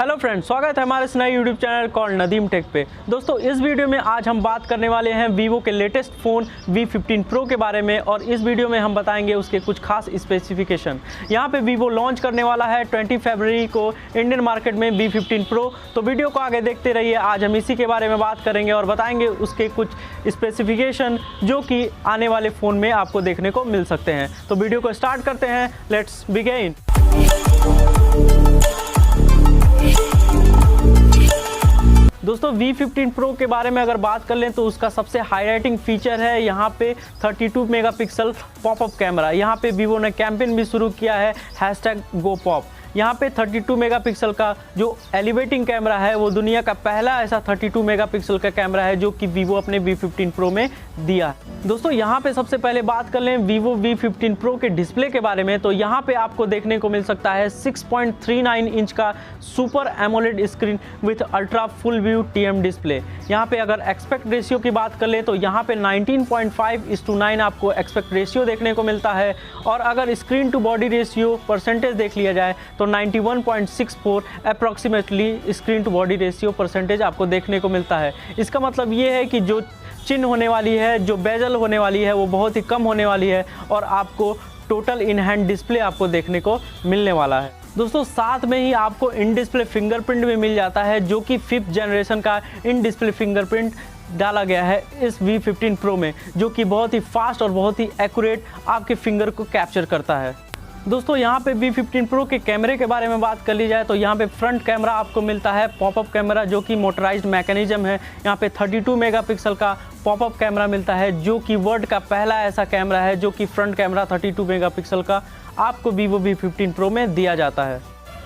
Hello friends, स्वागत है हमारे इस नए YouTube channel call Nadeem Tech पे। दोस्तों, इस वीडियो में आज हम बात करने वाले हैं वीवो के लेटेस्ट फ़ोन V15 Pro के बारे में और इस वीडियो में हम बताएंगे उसके कुछ खास स्पेसिफिकेशन। यहाँ पे वीवो लॉन्च करने वाला है 20 फरवरी को इंडियन मार्केट में V15 Pro। तो वीडियो को आगे देखते रहिए, आज हम इसी के बारे में बात करेंगे और बताएंगे उसके कुछ स्पेसिफिकेशन जो कि आने वाले फ़ोन में आपको देखने को मिल सकते हैं। तो वीडियो को स्टार्ट करते हैं, लेट्स बिगिन। दोस्तों, V15 Pro के बारे में अगर बात कर लें तो उसका सबसे हाईलाइटिंग फीचर है यहाँ पे 32 मेगापिक्सल पॉपअप कैमरा। यहाँ पे वीवो ने कैंपेन भी शुरू किया है #GoPop। यहाँ पे 32 मेगापिक्सल का जो एलिवेटिंग कैमरा है वो दुनिया का पहला ऐसा 32 मेगापिक्सल का कैमरा है जो कि वीवो अपने V15 Pro में दिया। दोस्तों, यहाँ पे सबसे पहले बात कर लें वीवो V15 Pro के डिस्प्ले के बारे में, तो यहाँ पे आपको देखने को मिल सकता है 6.39 इंच का super AMOLED screen with ultra full view TM display. यहाँ पे अगर एक्सपेक्ट रेशियो की बात कर लें तो यहाँ पे 19.5:9 आपको एक्सपेक्ट रेशियो देखने को मिलता है और अगर screen to body ratio percentage देख लिया जाए तो 91.64 approximately screen to body ratio percentage आपको देखने को मिलता है। इसका मतलब ये है कि जो चिन्ह होने वाली है, जो बेजल होने वाली है वो बहुत ही कम होने वाली है और आपको टोटल इन हैंड डिस्प्ले आपको देखने को मिलने वाला है। दोस्तों, साथ में ही आपको इन डिस्प्ले फिंगरप्रिंट भी मिल जाता है जो कि 5th जनरेशन का इन डिस्प्ले फिंगरप्रिंट डाला गया है इस V15 Pro में, जो कि बहुत ही फास्ट और बहुत ही एक्यूरेट आपके फिंगर को कैप्चर करता है। दोस्तों, यहाँ पे V15 Pro के कैमरे के बारे में बात कर ली जाए तो यहाँ पे फ्रंट कैमरा आपको मिलता है पॉपअप कैमरा जो कि मोटराइज्ड मैकेनिज्म है। यहाँ पे 32 मेगापिक्सल का पॉपअप कैमरा मिलता है जो कि वर्ल्ड का पहला ऐसा कैमरा है जो कि फ्रंट कैमरा 32 मेगापिक्सल का आपको वीवो V15 Pro में दिया जाता है।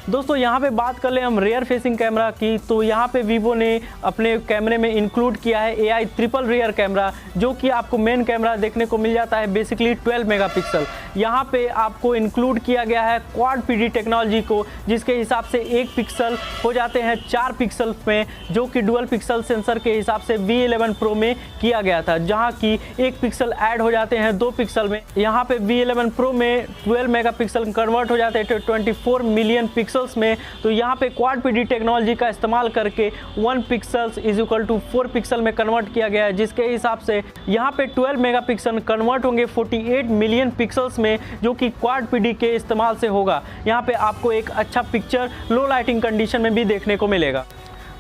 दोस्तों, यहाँ पे बात कर ले हम रियर फेसिंग कैमरा की, तो यहाँ पे वीवो ने अपने कैमरे में इंक्लूड किया है AI ट्रिपल रियर कैमरा जो कि आपको मेन कैमरा देखने को मिल जाता है बेसिकली 12 मेगापिक्सल। यहाँ पे आपको इंक्लूड किया गया है क्वाड PD टेक्नोलॉजी को, जिसके हिसाब से 1 पिक्सल हो जाते हैं 4 पिक्सल में, जो कि डुअल पिक्सल सेंसर के हिसाब से V11 Pro में किया गया था, जहाँ की 1 पिक्सल ऐड हो जाते हैं 2 पिक्सल में। यहाँ पे V11 Pro में 12 मेगापिक्सल कन्वर्ट हो जाते हैं 24 मिलियन पिक्सल्स में। तो यहाँ पे क्वाड PD टेक्नोलॉजी का इस्तेमाल करके 1 pixels is equal to 4 pixel में कन्वर्ट किया गया है, जिसके हिसाब से यहाँ पे 12 मेगापिक्सल कन्वर्ट होंगे 48 मिलियन पिक्सल्स में, जो कि क्वाड PD के इस्तेमाल से होगा। यहाँ पे आपको एक अच्छा पिक्चर लो लाइटिंग कंडीशन में भी देखने को मिलेगा।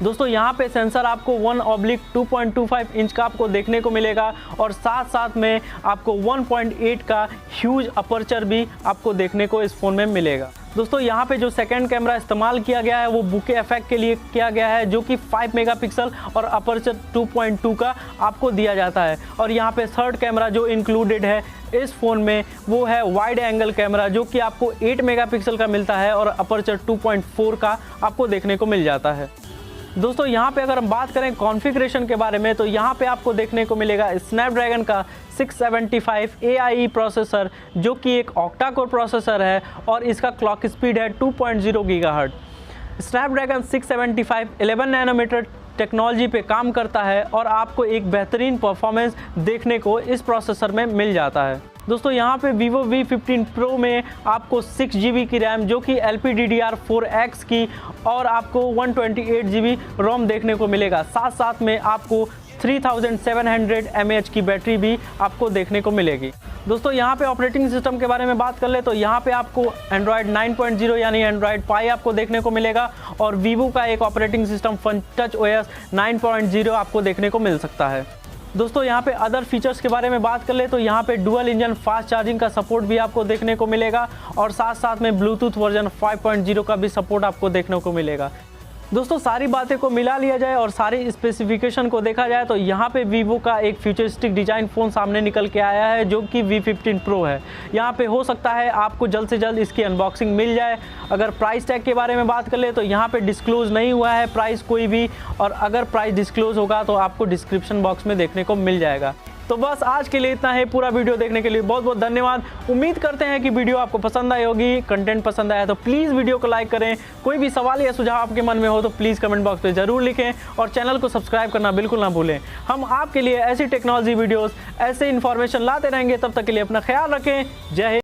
दोस्तों, यहाँ पे सेंसर आपको 1/2.25 इंच का आपको देखने को मिलेगा और साथ साथ में आपको 1.8 का ह्यूज अपर्चर भी आपको देखने को इस फ़ोन में मिलेगा। दोस्तों, यहाँ पे जो सेकंड कैमरा इस्तेमाल किया गया है वो बुके इफेक्ट के लिए किया गया है जो कि 5 मेगापिक्सल और अपर्चर 2.2 का आपको दिया जाता है। और यहाँ पे थर्ड कैमरा जो इंक्लूडेड है इस फ़ोन में वो है वाइड एंगल कैमरा जो कि आपको 8 मेगापिक्सल का मिलता है और अपर्चर 2.4 का आपको देखने को मिल जाता है। दोस्तों, यहाँ पे अगर हम बात करें कॉन्फ़िगरेशन के बारे में तो यहाँ पे आपको देखने को मिलेगा स्नैपड्रैगन का 675 AIE प्रोसेसर जो कि एक ऑक्टा कोर प्रोसेसर है और इसका क्लॉक स्पीड है 2.0 गीगाहर्ट्ज़। स्नैपड्रैगन 675 11 नैनोमीटर टेक्नोलॉजी पे काम करता है और आपको एक बेहतरीन परफॉर्मेंस देखने को इस प्रोसेसर में मिल जाता है। दोस्तों, यहाँ पे वीवो V15 Pro में आपको 6 GB की रैम जो कि LPDDR4X की और आपको 128 GB रोम देखने को मिलेगा। साथ साथ में आपको 3700 mAh की बैटरी भी आपको देखने को मिलेगी। दोस्तों, यहाँ पे ऑपरेटिंग सिस्टम के बारे में बात कर ले तो यहाँ पे आपको Android 9.0 यानी Android Pie आपको देखने को मिलेगा और वीवो का एक ऑपरेटिंग सिस्टम FunTouchOS 9.0 आपको देखने को मिल सकता है। दोस्तों, यहाँ पे अदर फीचर्स के बारे में बात कर ले तो यहाँ पे डुअल इंजन फास्ट चार्जिंग का सपोर्ट भी आपको देखने को मिलेगा और साथ साथ में ब्लूटूथ वर्जन 5.0 का भी सपोर्ट आपको देखने को मिलेगा। दोस्तों, सारी बातें को मिला लिया जाए और सारी स्पेसिफिकेशन को देखा जाए तो यहाँ पे वीवो का एक फ्यूचरिस्टिक डिज़ाइन फ़ोन सामने निकल के आया है जो कि V15 Pro है। यहाँ पे हो सकता है आपको जल्द से जल्द इसकी अनबॉक्सिंग मिल जाए। अगर प्राइस टैग के बारे में बात कर ले तो यहाँ पे डिस्क्लोज़ नहीं हुआ है प्राइस कोई भी, और अगर प्राइस डिस्क्लोज़ होगा तो आपको डिस्क्रिप्शन बॉक्स में देखने को मिल जाएगा। तो बस आज के लिए इतना है। पूरा वीडियो देखने के लिए बहुत बहुत धन्यवाद। उम्मीद करते हैं कि वीडियो आपको पसंद आई होगी। कंटेंट पसंद आया तो प्लीज़ वीडियो को लाइक करें। कोई भी सवाल या सुझाव आपके मन में हो तो प्लीज़ कमेंट बॉक्स में ज़रूर लिखें और चैनल को सब्सक्राइब करना बिल्कुल ना भूलें। हम आपके लिए ऐसी टेक्नोलॉजी वीडियोज़, ऐसे इन्फॉर्मेशन लाते रहेंगे। तब तक के लिए अपना ख्याल रखें। जय हिंद।